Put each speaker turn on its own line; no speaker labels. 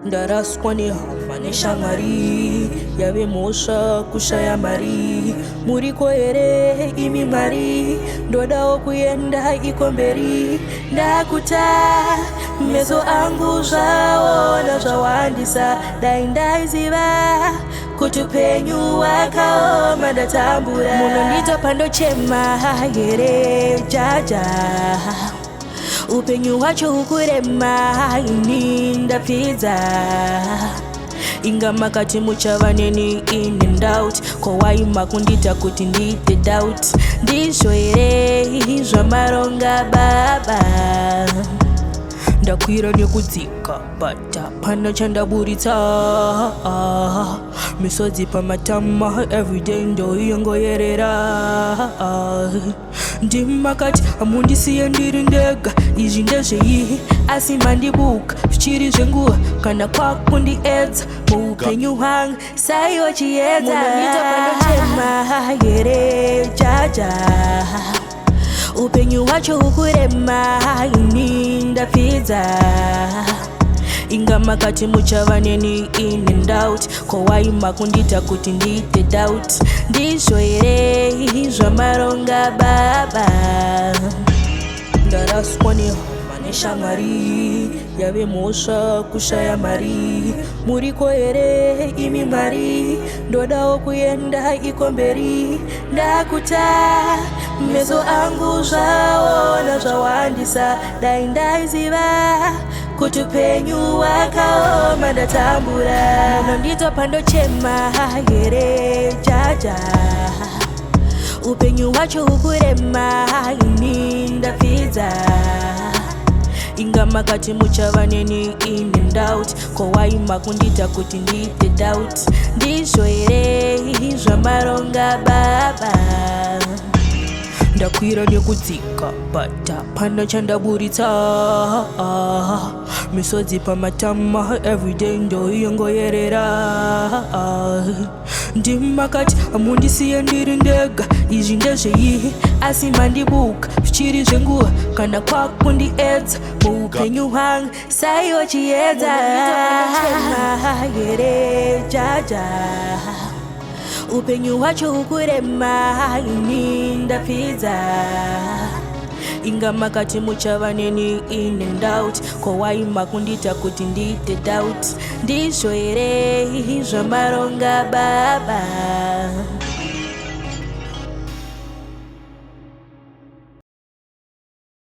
Ndaraswa nihamanisha mari yabe mosha kushaya mari muriko ere imi mari ndodawo kuyenda ikomberi ndakuta meso angu zvaona zvawandisa dai ndaiziva kuti upenyu wakaoma ndatambura munondita pandochema here jaja upenyu wacho ukurema ini ndapfidza inga makati muchava neni in and out kowaima kundita kuti ndiite doubt ndizvo here zvamaronga baba ndakwira nekudzika but hapana chandaburitsa misodzi pamatama everyday ndoiyongoyerera ndimakati amundisiye ndiri ndega izvi ndezvei asi mandibuka zvichiri zvenguva kana kwakundiedza muupenyu hwangu saiwo chiedza munondita pandochema here jaja upenyu wacho ukurema ini ndapfidza inga makati muchava neni in and out kowaima kundita kuti ndiite doubt ndizvo here zvamaronga baba ndaraswa nehamanisha mari yave mosha kushaya mari muriko here imi mari ndodawo kuyenda ikomberi ndakuta meso angu zvaona zvawandisa dai ndaiziva kuti upenyu wakaoma ndatambura munondita pandochema here jaja upenyu wacho ukurema ini ndapfidza inga makati muchava neni in and out kowaima kundita kuti ndiite doubt ndizvo here zvamaronga baba ndakwira nekudzika but hapana chandaburitsa misodzi pamatama everyday ndoiyongoyerera ndimakati amundisiye ndiri ndega izvi ndezvei asi mandibuka zvichiri zvenguva kana kwakundiedza muupenyu hwangu saiwo chiedza here jaja upenyu wacho ukurema ini ndapfidza inga makati muchava neni in and out kowaima kundita kuti ndiite doubt ndizvo here zvamaronga baba